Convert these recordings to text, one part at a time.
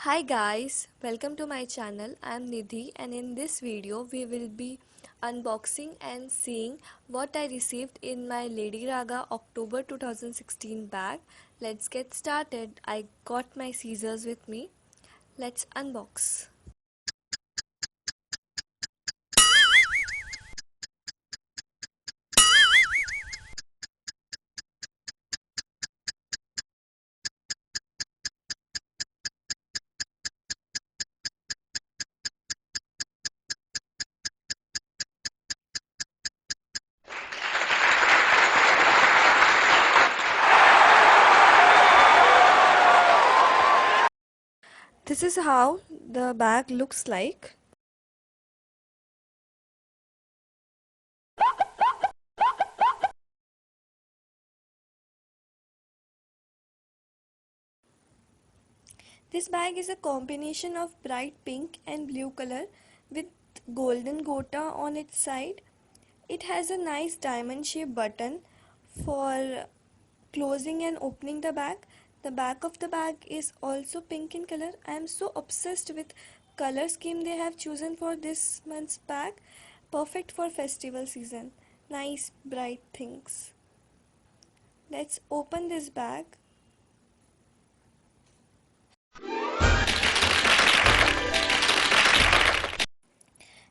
Hi guys, welcome to my channel. I am Nidhi and in this video we will be unboxing and seeing what I received in my Lady Raga October 2016 bag. Let's get started. I got my scissors with me. Let's unbox. This is how the bag looks like. This bag is a combination of bright pink and blue color with golden gota on its side. It has a nice diamond shaped button for closing and opening the bag. The back of the bag is also pink in color. I am so obsessed with color scheme they have chosen for this month's bag. Perfect for festival season. Nice bright things. Let's open this bag.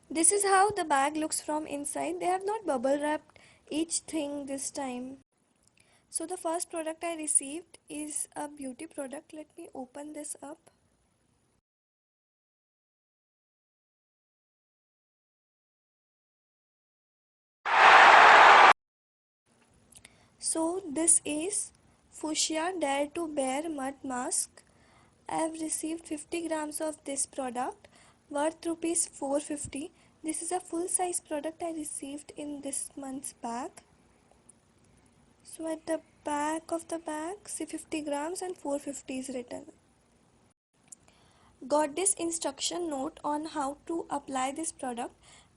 This is how the bag looks from inside. They have not bubble wrapped each thing this time. So the first product I received is a beauty product. Let me open this up. So this is Fuchsia Dare to Bear Mud Mask. I have received 50 grams of this product worth rupees 450. This is a full size product I received in this month's bag. So at the back of the bag, see 50 grams and 450 is written. Got this instruction note on how to apply this product.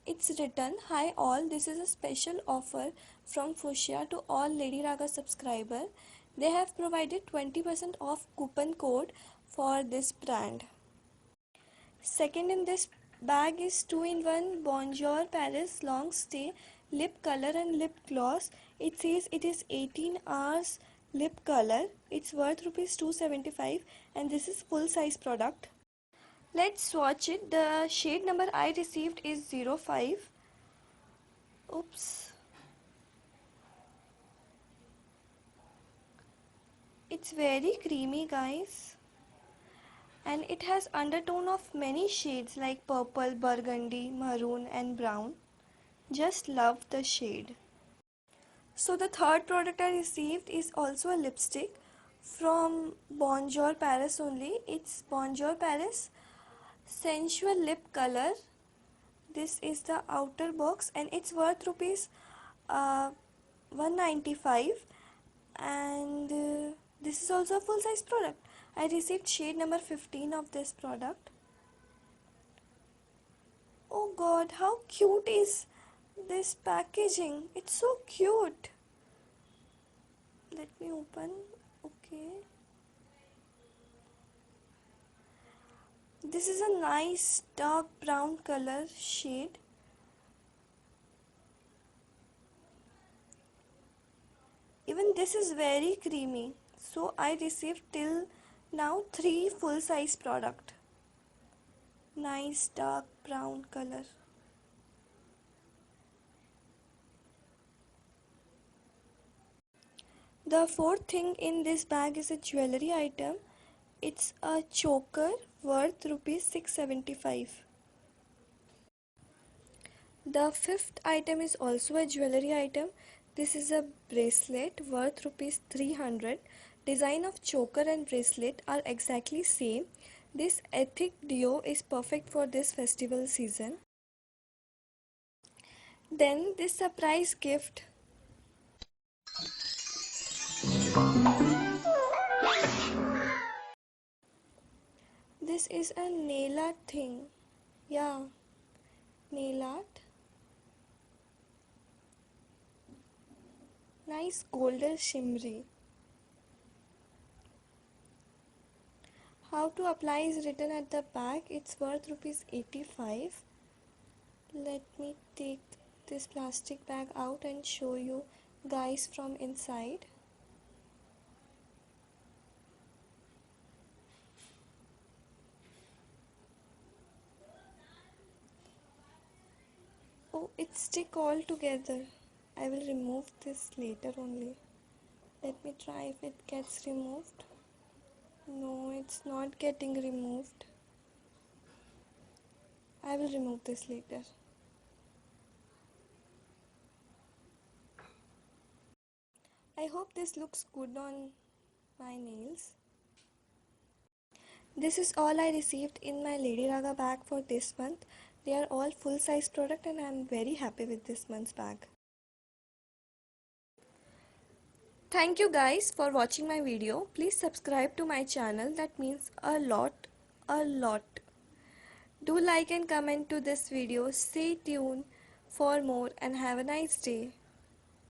It's written, "Hi all, this is a special offer from Fuchsia to all Lady Raga subscriber. They have provided 20% off coupon code for this brand." Second in this bag is 2-in-1 Bonjour Paris Long Stay Lip Color and Lip Gloss. It says it is 18 hours lip color. It's worth rupees 275 and this is full size product. Let's swatch it. The shade number I received is 05. Oops. It's very creamy, guys. And it has undertone of many shades like purple, burgundy, maroon and brown. Just love the shade. So the third product I received is also a lipstick from Bonjour Paris only. It's Bonjour Paris Sensual Lip Color. This is the outer box and it's worth rupees 195 and this is also a full size product. I received shade number 15 of this product. Oh god, how cute is this packaging? It's so cute. Let me open. Okay. This is a nice dark brown color shade. Even this is very creamy. So I received till now 3 full size product. Nice dark brown color. The fourth thing in this bag is a jewelry item. It's a choker worth rupees 675. The fifth item is also a jewelry item. This is a bracelet worth rupees 300. Design of choker and bracelet are exactly same. This ethic duo is perfect for this festival season. Then this surprise gift. This is a nail art thing. Yeah, nail art. Nice golden shimmery. How to apply is written at the back. It's worth rupees 85. Let me take this plastic bag out and show you guys from inside. Oh, it's stick all together. I will remove this later only. Let me try if it gets removed. No, it's not getting removed. I will remove this later. I hope this looks good on my nails. This is all I received in my Lady Raga bag for this month. They are all full size product and I am very happy with this month's bag. Thank you guys for watching my video. Please subscribe to my channel. That means a lot, a lot. Do like and comment to this video. Stay tuned for more and have a nice day.